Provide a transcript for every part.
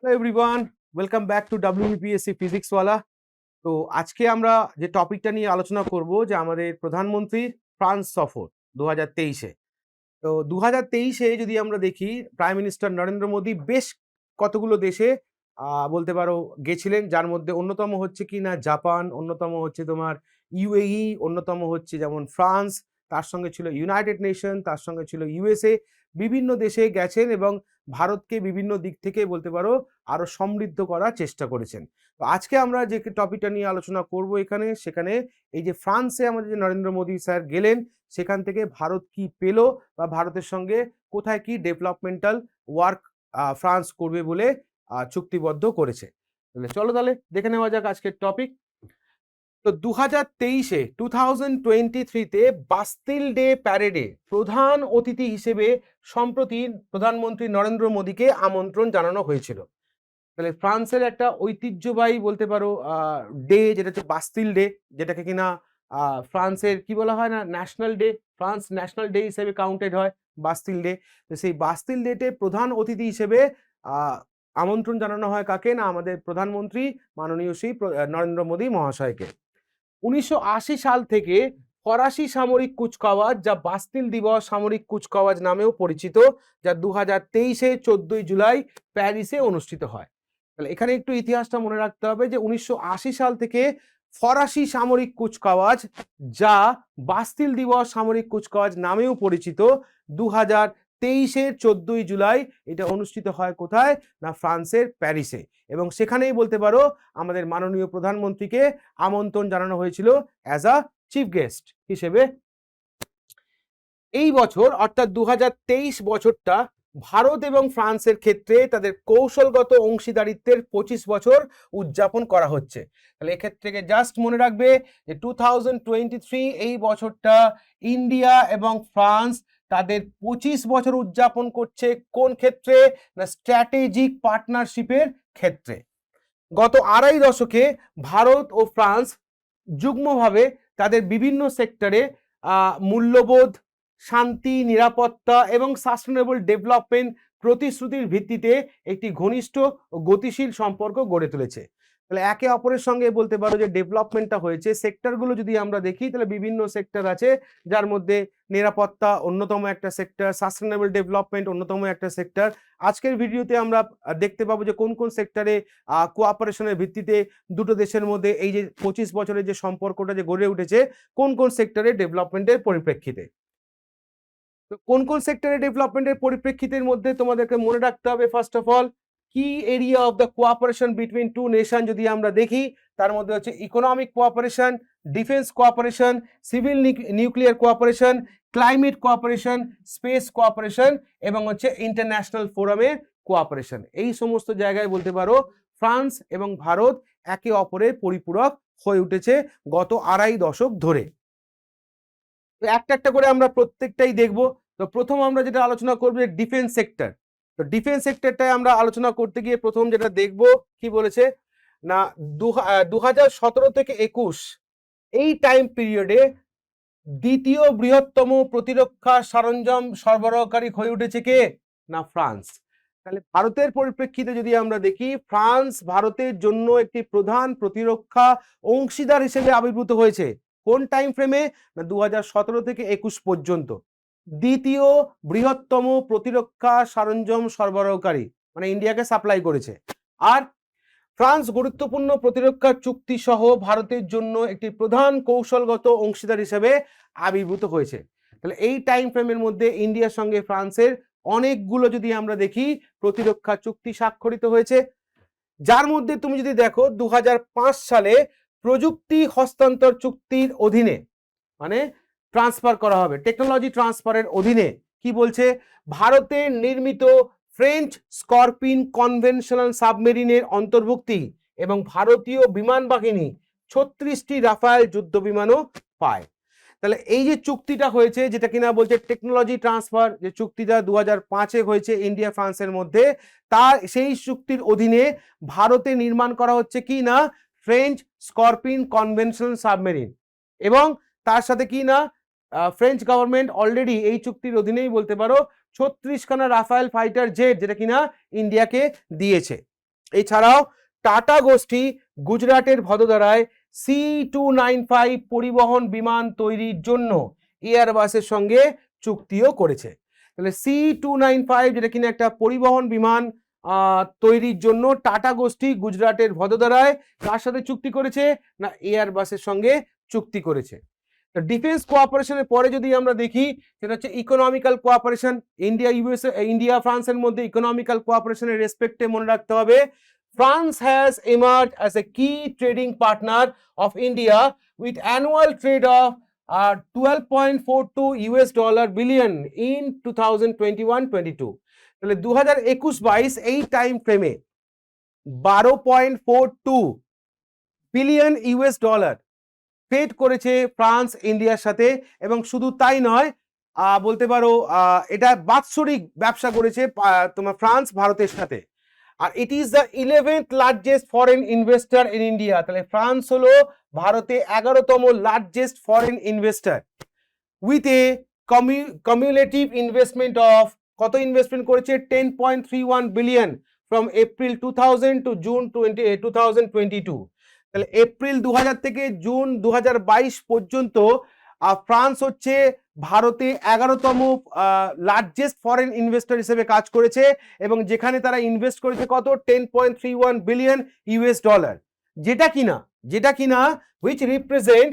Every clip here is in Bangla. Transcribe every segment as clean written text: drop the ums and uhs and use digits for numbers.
Hello everyone, welcome back to WBPSC physics ওয়ালা। তো আজকে আমরা যে টপিকটা নিয়ে আলোচনা করব যে আমাদের প্রধানমন্ত্রীর ফ্রান্স সফর 2023-এ। তো 2023-এ যদি আমরা দেখি প্রাইম মিনিস্টার নরেন্দ্র মোদী বেশ কতগুলো দেশে বলতে পারো গেছিলেন, যার মধ্যে অন্যতম হচ্ছে কি না জাপান, অন্যতম হচ্ছে তোমার UAE, অন্যতম হচ্ছে যেমন ফ্রান্স, তার সঙ্গে ছিল ইউনাইটেড নেশন, তার সঙ্গে ছিল USA। বিভিন্ন দেশে গেছেন এবং ভারতকে বিভিন্ন দিক থেকে বলতে পারো আরো সমৃদ্ধ করার চেষ্টা করেছেন। তো আজকে আমরা যে টপিকটা নিয়ে আলোচনা করব সেখানে এই যে ফ্রান্সে আমাদের যে নরেন্দ্র মোদী স্যার গেলেন, সেখান থেকে ভারত কি পেল বা ভারতের সঙ্গে কোথায় কি ডেভেলপমেন্টাল ওয়ার্ক ফ্রান্স করবে বলে চুক্তিবদ্ধ করেছে। চলো তাহলে দেখে নেওয়া যাক আজকের টপিক। তো 2023-তে বাস্তিল ডে প্যারেডে প্রধান অতিথি হিসেবে সম্প্রতি প্রধানমন্ত্রী নরেন্দ্র মোদীকে আমন্ত্রণ জানানো হয়েছিল। তাহলে ফ্রান্সের একটা ঐতিহ্যবাহী বলতে পারো ডে, যেটা হচ্ছে বাস্তিল ডে, যেটাকে কিনা ফ্রান্সের কি বলা হয় না national day, France national day হিসেবে কাউন্টেড হয় বাস্তিল ডে। তো সেই বাস্তিল ডেতে প্রধান অতিথি হিসেবে আমন্ত্রণ জানানো হয় কাকে না, আমাদের প্রধানমন্ত্রী মাননীয় শ্রী নরেন্দ্র মোদী মহাশয়কে। 1980 সাল থেকে ফরাসি সামরিক কুচকাওয়াজ, যা বাস্তিল দিবস সামরিক কুচকাওয়াজ নামেও পরিচিত, যা 2023-এ 14 জুলাই প্যারিসে অনুষ্ঠিত হয়। তাহলে এখানে একটু ইতিহাসটা মনে রাখতে হবে যে 1980 সাল থেকে ফরাসি সামরিক কুচকাওয়াজ, যা বাস্তিল দিবস সামরিক কুচকাওয়াজ নামেও পরিচিত, 2023-এর 14 জুলাই এটা অনুষ্ঠিত হয় কোথায় না ফ্রান্সের প্যারিসে। এবং সেখানেই বলতে পারো আমাদের মাননীয় প্রধানমন্ত্রীকে আমন্ত্রণ জানানো হয়েছিল অ্যাজ আ চিফ গেস্ট হিসেবে। এই বছর অর্থাৎ 2023 বছরটা ভারত এবং ফ্রান্সের ক্ষেত্রে তাদের কৌশলগত অংশীদারিত্বের 25 বছর উদযাপন করা হচ্ছে। তাহলে এক্ষেত্রে জাস্ট মনে রাখবে যে 2023 এই বছরটা ইন্ডিয়া এবং ফ্রান্স তাদের 25 বছর উদযাপন করছে কোন ক্ষেত্রে না স্ট্র্যাটেজিক পার্টনারশিপের ক্ষেত্রে। গত আড়াই দশকে ভারত ও ফ্রান্স যুগ্মভাবে তাদের বিভিন্ন সেক্টরে মূল্যবোধ, শান্তি, নিরাপত্তা এবং সাস্টেনেবল ডেভেলপমেন্ট প্রতিশ্রুতির ভিত্তিতে একটি ঘনিষ্ঠ ও গতিশীল সম্পর্ক গড়ে তুলেছে। তাহলে একে অপরের সঙ্গে বলতে পারো যে ডেভেলপমেন্টটা হয়েছে। সেক্টরগুলো যদি আমরা দেখি তাহলে বিভিন্ন সেক্টর আছে, যার মধ্যে নিরাপত্তা অন্যতম একটা সেক্টর, সাস্টেনেবল ডেভেলপমেন্ট অন্যতম একটা সেক্টর। আজকের ভিডিওতে আমরা দেখতে পাবো যে কোন কোন সেক্টরে কোঅপারেশনের ভিত্তিতে দুটো দেশের মধ্যে এই যে 25 বছরের যে সম্পর্কটা যে গড়ে উঠেছে কোন কোন সেক্টরে ডেভেলপমেন্টের পরিপ্রেক্ষিতে। তো কোন কোন সেক্টরে ডেভেলপমেন্টের পরিপ্রেক্ষিতের মধ্যে তোমাদেরকে মনে রাখতে হবে ফার্স্ট অফ অল কি area of the cooperation between two nation যদি আমরা দেখি, তার মধ্যে হচ্ছে economic cooperation, defence cooperation, civil nuclear cooperation, climate cooperation, space cooperation এবং হচ্ছে ইন্টারন্যাশনাল ফোরামের কোঅপারেশন। এই সমস্ত জায়গায় বলতে পারো ফ্রান্স এবং ভারত একে অপরের পরিপূরক হয়ে উঠেছে গত আড়াই দশক ধরে। তো একটা একটা করে আমরা প্রত্যেকটাই দেখব। তো প্রথম আমরা যেটা আলোচনা করবো ডিফেন্স সেক্টর। তো ডিফেন্স সেক্টরটায় আমরা আলোচনা করতে গিয়ে প্রথম যেটা দেখব কি বলেছে না 2017 থেকে 21 এই টাইম পিরিয়ডে দ্বিতীয় বৃহত্তম প্রতিরক্ষা সরঞ্জাম সরবরাহকারী হয়ে উঠেছে কে না ফ্রান্স। তাহলে ভারতের পরিপ্রেক্ষিতে যদি আমরা দেখি ফ্রান্স ভারতের জন্য একটি প্রধান প্রতিরক্ষা অংশীদার হিসেবে আবির্ভূত হয়েছে কোন টাইম ফ্রেমে না 2017 থেকে 21 পর্যন্ত দ্বিতীয় বৃহত্তম প্রতিরক্ষা সরঞ্জাম সরবরাহকারী, মানে ইন্ডিয়াকে সাপ্লাই করেছে। আর ফ্রান্স গুরুত্বপূর্ণ প্রতিরক্ষা চুক্তি সহ ভারতের জন্য একটি প্রধান কৌশলগত অংশীদার হিসেবে আবির্ভূত হয়েছে। তাহলে এই টাইম ফ্রেমের মধ্যে ইন্ডিয়ার সঙ্গে ফ্রান্সের অনেকগুলো যদি আমরা দেখি প্রতিরক্ষা চুক্তি স্বাক্ষরিত হয়েছে, যার মধ্যে তুমি যদি দেখো 2005 সালে প্রযুক্তি হস্তান্তর চুক্তির অধীনে, মানে ট্রান্সফার করা হবে টেকনোলজি ট্রান্সফারের অধীনে, কি বলছে ভারতের নির্মিত ফ্রেঞ্চ স্করপিন কনভেনশনাল সাবমেরিনের অন্তর্ভুক্তি এবং ভারতীয় বিমান বাহিনী 36টি রাফায়েল যুদ্ধ বিমানও পায়। তাহলে এই যে চুক্তিটা হয়েছে যেটা কিনা বলছে টেকনোলজি ট্রান্সফার, যে চুক্তিটা 2005-এ হয়েছে ইন্ডিয়া ফ্রান্সের মধ্যে, তার সেই চুক্তির অধীনে ভারতে নির্মাণ করা হচ্ছে কি না ফ্রেঞ্চ স্করপিন কনভেনশনাল সাবমেরিন। এবং তার সাথে কি না ফ্রেঞ্চ গভর্নমেন্ট অলরেডি এই চুক্তির অধীনেই বলতে পারো 36খানা রাফায়েল ফাইটার জেট যেটা কিনা ইন্ডিয়াকে দিয়েছে। এছাড়াও টাটা গোষ্ঠী গুজরাটের ভদোদরায় C295 পরিবহন বিমান তৈরির জন্য এয়ারবাসের সঙ্গে চুক্তিও করেছে। তাহলে C295 যেটা কিনা একটা পরিবহন বিমান তৈরির জন্য টাটা গোষ্ঠী গুজরাটের ভদোদরায় কার সাথে চুক্তি করেছে, না এয়ারবাসের সঙ্গে চুক্তি করেছে। ডিফেন্স কোঅপারেশনের পরে যদি আমরা দেখি সেটা হচ্ছে ইকোনমিক্যাল কোঅপারেশন। ইন্ডিয়া ফ্রান্সের মধ্যে ইকোনমিক্যাল কোঅপারেশনের রেসপেক্টে মনে রাখতে হবে France has emerged as a key trading partner of India with annual trade of $12.42 billion in 2021-22। তাহলে 2021-22 এই টাইম ফ্রেমে $12.42 বিলিয়ন ট্রেড করেছে ফ্রান্স ইন্ডিয়ার সাথে। এবং শুধু তাই নয়, বলতে পারো এটা বাৎসরিক ব্যবসা করেছে তোমার ফ্রান্স ভারতের সাথে। আর it is the 11th largest foreign investor in India. তাহলে ফ্রান্স হলো ভারতে 11তম largest foreign investor with a cumulative investment of, কত ইনভেস্টমেন্ট করেছে, 10.31 billion from April 2000 to June 2022। তাহলে এপ্রিল 2000 থেকে জুন 2022 পর্যন্ত ফ্রান্স হচ্ছে ভারতে 11তম লার্জেস্ট ফরেন ইনভেস্টর হিসেবে কাজ করেছে এবং যেখানে তারা ইনভেস্ট করেছে কত, 10.31 বিলিয়ন ডলার, যেটা কিনা which represent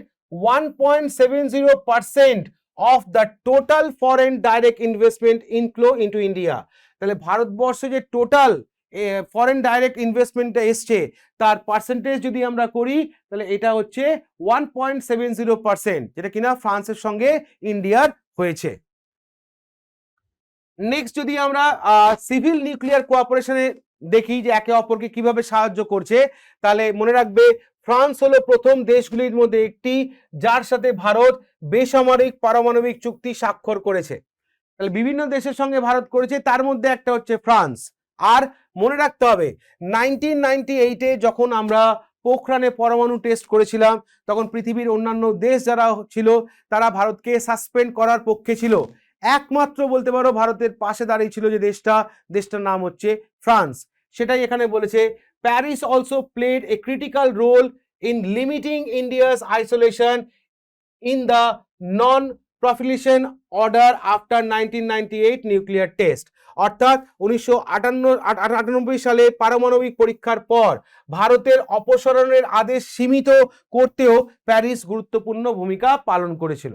1.70% of the total foreign direct investment inflow into India। তাহলে ভারতবর্ষে যে টোটাল ফরেন ডাইরেক্ট ইনভেস্টমেন্টটা এসছে তার পার্সেন্টেজ যদি আমরা করি তাহলে এটা হচ্ছে 1.70%, যেটা কিনা ফ্রান্সের সঙ্গে ইন্ডিয়ার হয়েছে। নেক্সট যদি আমরা সিভিল নিউক্লিয়ার কোঅপারেশনে দেখি যে একে অপরকে কিভাবে সাহায্য করছে, তাহলে মনে রাখবে ফ্রান্স হলো প্রথম দেশগুলির মধ্যে একটি যার সাথে ভারত বেসামরিক পারমাণবিক চুক্তি স্বাক্ষর করেছে। তাহলে বিভিন্ন দেশের সঙ্গে ভারত করেছে, তার মধ্যে একটা হচ্ছে ফ্রান্স। আর মনে রাখতে হবে 1998-এ যখন আমরা পোখরানে পরমাণু টেস্ট করেছিলাম তখন পৃথিবীর অন্যান্য দেশ যারা ছিল তারা ভারতকে সাসপেন্ড করার পক্ষে ছিল, একমাত্র বলতে পারো ভারতের পাশে দাঁড়িয়ে ছিল যে দেশটার নাম হচ্ছে ফ্রান্স। সেটাই এখানে বলেছে Paris also played a critical role in limiting India's isolation in the non proliferation order after 1998 nuclear test. অর্থাৎ 1998 সালে পারমাণবিক পরীক্ষার পর ভারতের অপসারণের আদেশ সীমিত করতেও প্যারিস গুরুত্বপূর্ণ ভূমিকা পালন করেছিল।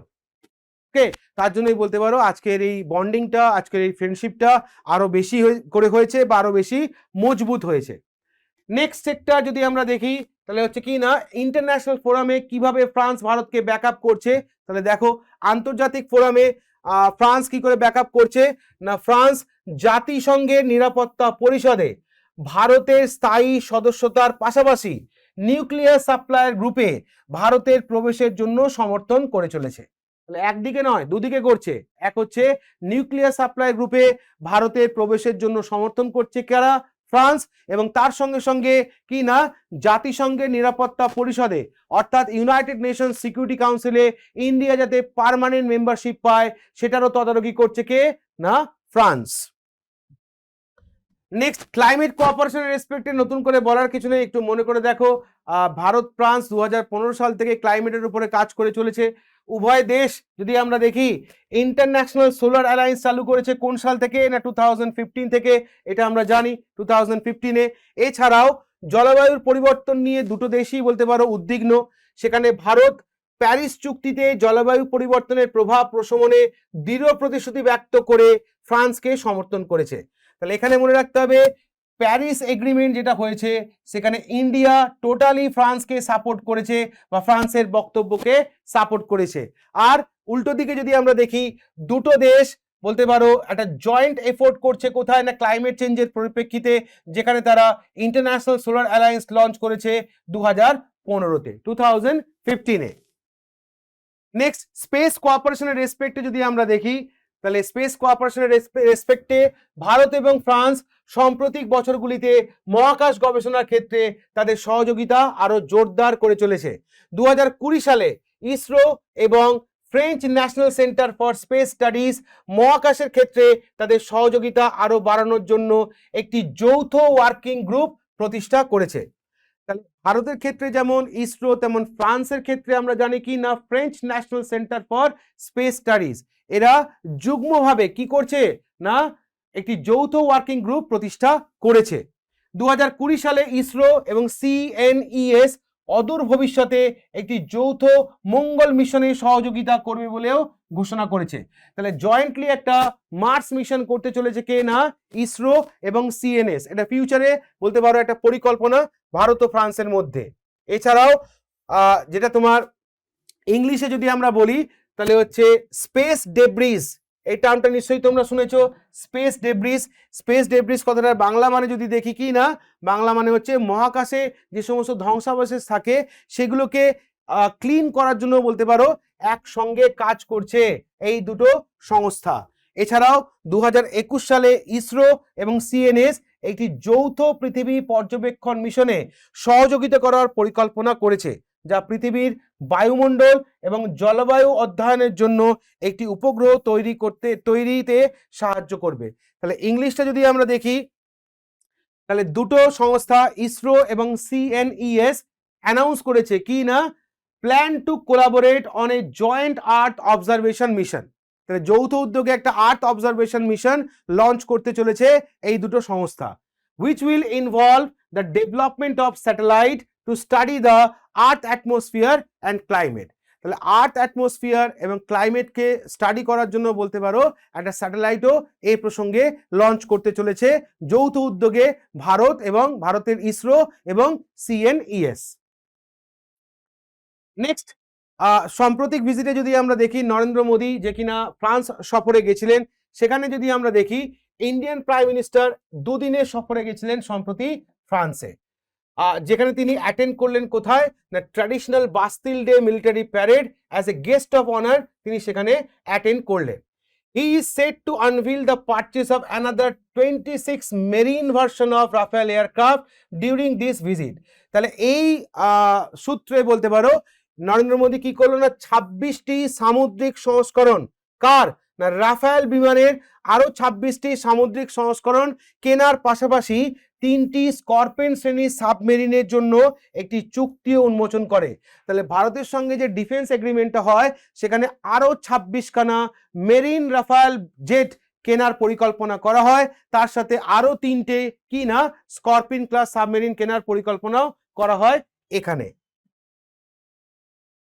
ওকে, তার জন্যই বলতে পারো আজকের এই বন্ডিংটা, আজকের এই ফ্রেন্ডশিপটা আরো বেশি করে হয়েছে বা আরো বেশি মজবুত হয়েছে। নেক্সট সেক্টর যদি আমরা দেখি তাহলে হচ্ছে কি না ইন্টারন্যাশনাল ফোরামে কিভাবে ফ্রান্স ভারতকে ব্যাকআপ করছে। তাহলে দেখো আন্তর্জাতিক ফোরামে ফ্রান্স কি করে ব্যাকআপ করছে না, ফ্রান্স জাতিসংঘের নিরাপত্তা পরিষদে ভারতের স্থায়ী সদস্যতার পাশাপাশি নিউক্লিয়ার সাপ্লায়ার গ্রুপে ভারতের প্রবেশের জন্য সমর্থন করে চলেছে। তাহলে একদিকে নয় দুদিকে করছে, এক হচ্ছে নিউক্লিয়ার সাপ্লাই গ্রুপে ভারতের প্রবেশের জন্য সমর্থন করছে কারা, ফ্রান্স, এবং তার সঙ্গে সঙ্গে কি না জাতিসংঘের নিরাপত্তা পরিষদে অর্থাৎ ইউনাইটেড নেশনস সিকিউরিটি কাউন্সিলে ইন্ডিয়া যাতে পার্মানেন্ট মেম্বারশিপ পায় সেটারও তদারকি করছে কে, না ফ্রান্স। নেক্সট ক্লাইমেট কোঅপারেশনের রেসপেক্টে নতুন করে বলার কিছু নেই, একটু মনে করে দেখো ভারত ফ্রান্স 2015 সাল থেকে ক্লাইমেটের উপরে কাজ করে চলেছে। উভয় দেশ যদি আমরা দেখি ইন্টারন্যাশনাল সোলার অ্যালায়েন্স চালু করেছে কোন সাল থেকে, না 2015 থেকে, এটা আমরা জানি 2015-এ। এছাড়াও জলবায়ুর পরিবর্তন নিয়ে দুটো দেশই বলতে পারো উদ্বিগ্ন। সেখানে ভারত প্যারিস চুক্তিতে জলবায়ু পরিবর্তনের প্রভাব প্রশমনে দৃঢ় প্রতিশ্রুতি ব্যক্ত করে ফ্রান্সকে সমর্থন করেছে। তাহলে এখানে মনে রাখতে হবে প্যারিস এগ্রিমেন্ট যেটা হয়েছে সেখানে ইন্ডিয়া টোটালি ফ্রান্সকে সাপোর্ট করেছে বা ফ্রান্সের বক্তব্যকে সাপোর্ট করেছে। আর উল্টো দিকে যদি আমরা দেখি দুটো দেশ বলতে পারো একটা জয়েন্ট এফোর্ট করছে কোথায়, না ক্লাইমেট চেঞ্জের পরিপ্রেক্ষিতে, যেখানে তারা ইন্টারন্যাশনাল সোলার অ্যালায়েন্স লঞ্চ করেছে 2015-এ। নেক্সট স্পেস কোঅপারেশনের রেসপেক্টে যদি আমরা দেখি তাহলে স্পেস কোঅপারেশনের রেসপেক্টে ভারত এবং ফ্রান্স সাম্প্রতিক বছরগুলিতে মহাকাশ গবেষণার ক্ষেত্রে তাদের সহযোগিতা আরো জোরদার করে চলেছে। 2020 সালে ইসরো এবং French national centre for space studies মহাকাশের ক্ষেত্রে তাদের সহযোগিতা আরো বাড়ানোর জন্য একটি যৌথ ওয়ার্কিং গ্রুপ প্রতিষ্ঠা করেছে। তাহলে ভারতের ক্ষেত্রে যেমন ইসরো, তেমন ফ্রান্সের ক্ষেত্রে আমরা জানি কি না French national centre for space studies, এরা যুগ্মভাবে কি করছে না একটি যৌথ ওয়ার্কিং গ্রুপ প্রতিষ্ঠা করেছে। 2020 সালে ইসরো এবং CNES অদূর ভবিষ্যতে একটি যৌথ মঙ্গল মিশনে সহযোগিতা করবে বলেও ঘোষণা করেছে। তাহলে জয়েন্টলি একটা মার্স মিশন করতে চলেছে কে না ইসরো এবং CNS। এটা ফিউচারে বলতে পারো একটা পরিকল্পনা ভারত ও ফ্রান্সের মধ্যে। এছাড়াও যেটা তোমার ইংলিশে যদি আমরা বলি তাহলে হচ্ছে স্পেস ডেব্রিজ, এই টার্মটা নিশ্চয়ই তোমরা শুনেছো স্পেস ডেব্রিজ। স্পেস ডেব্রিজ কথাটার বাংলা মানে যদি দেখি কি না বাংলা মানে হচ্ছে মহাকাশে যে সমস্ত ধ্বংসাবশেষ থাকে সেগুলোকে ক্লিন করার জন্য বলতে পারো একসঙ্গে কাজ করছে এই দুটো সংস্থা। এছাড়াও 2021 সালে ইসরো এবং CNS একটি যৌথ পৃথিবী পর্যবেক্ষণ মিশনে সহযোগিতা করার পরিকল্পনা করেছে, যা পৃথিবীর বায়ুমণ্ডল এবং জলবায়ু অধ্যয়নের জন্য একটি উপগ্রহ তৈরিতে সাহায্য করবে। তাহলে ইংলিশটা যদি আমরা দেখি তাহলে দুটো সংস্থা ইসরো এবং CNES অ্যানাউন্স করেছে কি না plan to collaborate on a joint earth observation mission. তাহলে যৌথ উদ্যোগে একটা আর্থ অবজারভেশন মিশন লঞ্চ করতে চলেছে এই দুটো সংস্থা, which will involve the development of satellite to study the earth atmosphere and climate। তাহলে আর্থ অ্যাটমসফিয়ার এবং ক্লাইমেটকে স্টাডি করার জন্য বলতে পারো একটা স্যাটেলাইটও এই প্রসঙ্গে লঞ্চ করতে চলেছে যৌথ উদ্যোগে ভারত এবং ভারতের ইসরো এবং CNES। নেক্সট সাম্প্রতিক ভিজিটে যদি আমরা দেখি নরেন্দ্র মোদী যে কিনা ফ্রান্স সফরে গেছিলেন, সেখানে যদি আমরা দেখি ইন্ডিয়ান প্রাইম মিনিস্টার দুদিনের সফরে গেছিলেন সম্প্রতি ফ্রান্সে, যেখানে তিনি অ্যাটেন্ড করলেন কোথায় না traditional Bastille day military parade as a guest of honour তিনি সেখানে অ্যাটেন্ড করলেন। He is set to unveil the purchase of another 26 marine version of Rafale aircraft during this visit. তাহলে এই সূত্রে বলতে পারো নরেন্দ্র মোদী কি করলো না 26টি সামুদ্রিক সংস্করণ কার না রাফেল বিমানের আরো 26টি সামুদ্রিক সংস্করণ কেনার পাশাপাশি 3টি স্করপিয়ন শ্রেণীর সাবমেরিনের জন্য একটি চুক্তিও উন্মোচন করে। তাহলে ভারতের সঙ্গে যে ডিফেন্স এগ্রিমেন্টটা হয় সেখানে আরো 26খানা মেরিন রাফেল জেট কেনার পরিকল্পনা করা হয়, তার সাথে আরো 3টে কি না স্করপিয়ন ক্লাস সাবমেরিন কেনার পরিকল্পনাও করা হয় এখানে।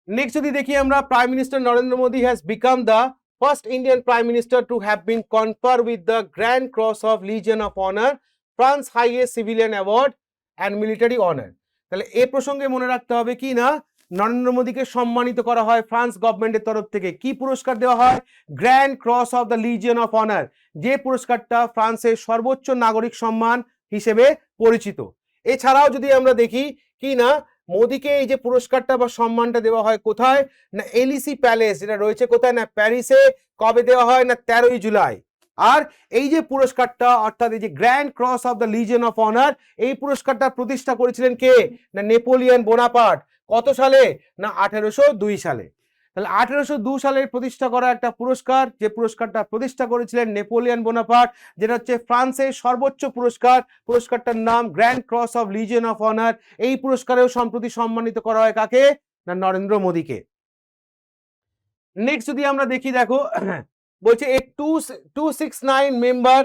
নেক্সট যদি দেখি আমরা prime minister Narendra Modi has become the first Indian prime minister to have been conferred with the grand cross of legion of honour, France highest civilian award and military honour. তাহলে এ প্রসঙ্গে মনে রাখতে হবে কি না নরেন্দ্র মোদীকে সম্মানিত করা হয় ফ্রান্স গভর্নমেন্টের তরফ থেকে। কি পুরস্কার দেওয়া হয়? Grand cross of the legion of honour, যে পুরস্কারটা ফ্রান্সের সর্বোচ্চ নাগরিক সম্মান হিসেবে পরিচিত। এছাড়াও যদি আমরা দেখি কি না মোদীকে এই যে পুরস্কারটা বা সম্মানটা দেওয়া হয় কোথায় না এলিসি প্যালেস, যেটা রয়েছে কোথায় না প্যারিসে। কবে দেওয়া হয় না 13ই জুলাই। আর এই যে পুরস্কারটা অর্থাৎ এই যে grand cross of the legion of honour, এই পুরস্কারটা প্রতিষ্ঠা করেছিলেন কে না নেপোলিয়ন বোনাপার্ট। কত সালে না 1802 সালে। তাহলে 1802 সালে প্রতিষ্ঠা করা একটা পুরস্কার, যে পুরস্কারটা প্রতিষ্ঠা করেছিলেন নেপোলিয়ন বোনাপার্ট, যেটা হচ্ছে ফ্রান্সের সর্বোচ্চ পুরস্কার। পুরস্কারটার নাম grand cross of legion of honour. এই পুরস্কারেও সম্প্রতি সম্মানিত করা হয় কাকে না নরেন্দ্র মোদীকে। নেক্সট যদি আমরা দেখি দেখো বলছে এ 269 member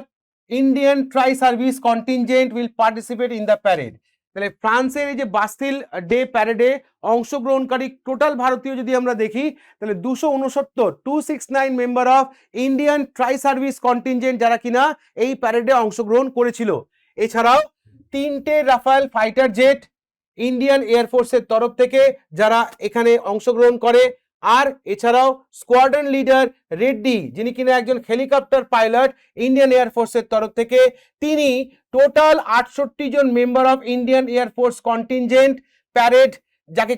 Indian try service contingent will participate in the parade. তাহলে ফ্রান্সের এই যে বাস্তিল ডে প্যারেডে অংশগ্রহণকারী টোটাল ভারতীয় যদি আমরা দেখি তাহলে 269 member of Indian try service contingent যারা কিনা এই প্যারেডে অংশগ্রহণ করেছিল। এছাড়াও 3টে রাফেল ফাইটার জেট ইন্ডিয়ান এয়ারফোর্সের তরফ থেকে যারা এখানে অংশগ্রহণ করে। আর এছাড়াও স্কোয়াড্রন লিডার রেড্ডি যিনি কিনা একজন হেলিকপ্টার পাইলট ইন্ডিয়ান এয়ারফোর্সের তরফ থেকে, তিনি টোটাল 68 জন member of Indian air force contingent parade যাকে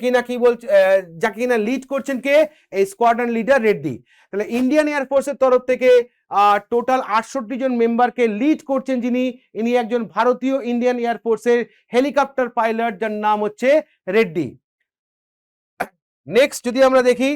কিনা লিড করছেন কে এই স্কোয়াড্রন লিডার রেড্ডি। তাহলে ইন্ডিয়ান এয়ারফোর্সের তরফ থেকে টোটাল 68 জন মেম্বারকে লিড করছেন যিনি, ইনি একজন ভারতীয় ইন্ডিয়ান এয়ারফোর্সের হেলিকপ্টার পাইলট যার নাম হচ্ছে রেড্ডি। নেক্সট যদি আমরা দেখি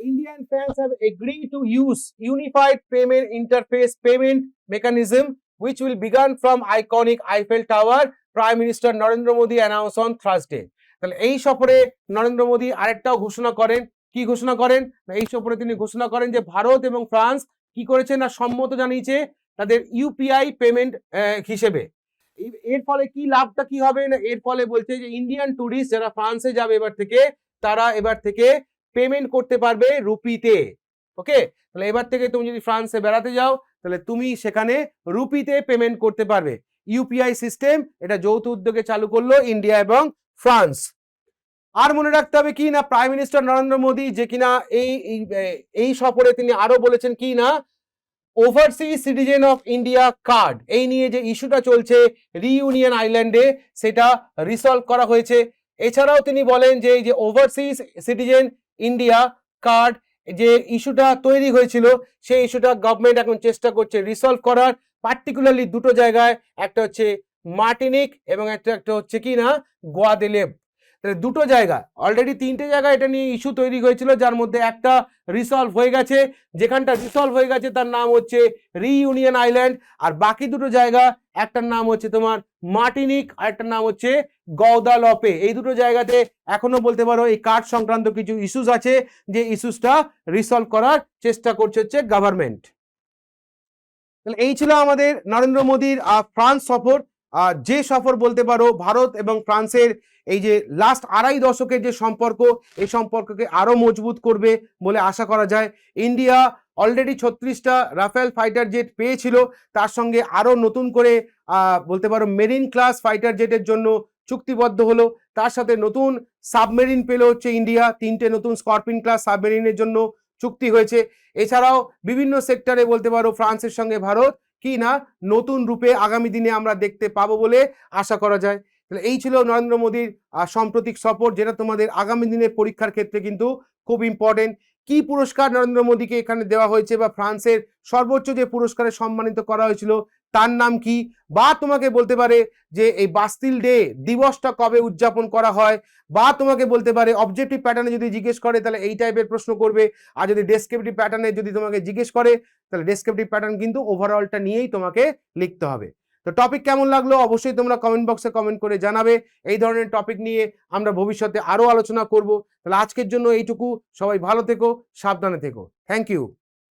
Indian fans have agreed to use unified payment interface payment mechanism which will begin from iconic Eiffel Tower prime minister Narendra Modi announce on Thursday. তাহলে এই সফরে নরেন্দ্র মোদী আরেকটাও ঘোষণা করেন। কি ঘোষণা করেন? এই সফরে তিনি ঘোষণা করেন যে ভারত এবং ফ্রান্স কি করেছে না সম্মত জানিয়েছে তাদের ইউপিআই পেমেন্ট হিসেবে। এর ফলে কি লাভটা কি হবে না, এর ফলে বলছে যে ইন্ডিয়ান টুরিস্ট যারা ফ্রান্সে যাবে এবার থেকে, তারা এবার থেকে পেমেন্ট করতে পারবে রুপিতে। ওকে, তাহলে এবার থেকে তুমি যদি ফ্রান্সে বেড়াতে যাও তাহলে তুমি সেখানে রুপিতে পেমেন্ট করতে পারবে। ইউপিআই সিস্টেম এটা যৌথ উদ্যোগে চালু করলো ইন্ডিয়া এবং ফ্রান্স। আর মনে রাখতে হবে কি না, প্রাইম মিনিস্টার নরেন্দ্র মোদী যে কিনা এই সফরে তিনি আরো বলেছেন কি না, overseas citizen of India card, এই নিয়ে যে ইস্যুটা চলছে রিইউনিয়ন আইল্যান্ডে সেটা রিসলভ করা হয়েছে। এছাড়াও তিনি বলেন যে এই যে ওভারসিজ সিটিজেন ইন্ডিয়া কার্ড যে ইস্যুটা তৈরি হয়েছিল সেই ইস্যুটা গভর্নমেন্ট এখন চেষ্টা করছে রিসলভ করার, পার্টিকুলারলি দুটো জায়গায়, একটা হচ্ছে মার্টিনিক এবং একটা হচ্ছে কি না গোয়াদেলেপ। দুটো জায়গা, অলরেডি 3টে জায়গায় এটা নিয়ে ইস্যু তৈরি হয়েছিল, যার মধ্যে একটা রিসলভ হয়ে গেছে। যেখানটা রিসলভ হয়ে গেছে তার নাম হচ্ছে রিইউনিয়ন আইল্যান্ড, আর বাকি দুটো জায়গা, একটার নাম হচ্ছে তোমার মার্টিনিক আর একটার নাম হচ্ছে গওদালপে। এই দুটো জায়গাতে এখনো বলতে পারো এই কার্ড সংক্রান্ত কিছু ইস্যুস আছে, যে ইস্যুসটা রিসলভ করার চেষ্টা করছে হচ্ছে গভর্নমেন্ট। তাহলে এই ছিল আমাদের নরেন্দ্র মোদীর ফ্রান্স সফর। যে সফর বলতে পারো ভারত এবং ফ্রান্সের এই যে লাস্ট 2.5 দশকের যে সম্পর্ক, এই সম্পর্ককে আরো মজবুত করবে বলে আশা করা যায়। ইন্ডিয়া অলরেডি 36টা রাফেল ফাইটার জেট পেয়েছিল, তার সঙ্গে আরো নতুন করে বলতে পারো মেরিন ক্লাস ফাইটার জেটের জন্য চুক্তিবদ্ধ হলো। তার সাথে নতুন সাবমেরিন পেল হচ্ছে ইন্ডিয়া, 3টে নতুন স্করপিন ক্লাস সাবমেরিনের জন্য চুক্তি হয়েছে। এছাড়াও বিভিন্ন সেক্টরে বলতে পারো ফ্রান্সের সঙ্গে ভারত কি না নতুন রূপে আগামী দিনে আমরা দেখতে পাবো বলে আশা করা যায়। তাহলে এই ছিল নরেন্দ্র মোদীর সাম্প্রতিক সফর, যেটা তোমাদের আগামী দিনের পরীক্ষার ক্ষেত্রে কিন্তু খুব ইম্পর্টেন্ট। কি পুরস্কার নরেন্দ্র মোদীকে এখানে দেওয়া হয়েছে, বা ফ্রান্সের সর্বোচ্চ যে পুরস্কারে সম্মানিত করা হয়েছিল তার নাম কি, বা তোমাকে বলতে পারে যে এই বাস্তিল ডে দিবসটা কবে উদযাপন করা হয়, বা তোমাকে বলতে পারে অবজেক্টিভ প্যাটার্নে যদি জিজ্ঞেস করে তাহলে এই টাইপের প্রশ্ন করবে, আর যদি ডেসক্রিপটিভ প্যাটার্নে যদি তোমাকে জিজ্ঞেস করে তাহলে ডেসক্রিপটিভ প্যাটার্ন কিন্তু ওভারঅলটা নিয়েই তোমাকে লিখতে হবে। তো টপিক কেমন লাগলো অবশ্যই তোমরা কমেন্ট বক্সে কমেন্ট করে জানাবে। এই ধরনের টপিক নিয়ে আমরা ভবিষ্যতে আরো আলোচনা করব। তাহলে আজকের জন্য এইটুকু, সবাই ভালো থেকো, সাবধানে থেকো। Thank you.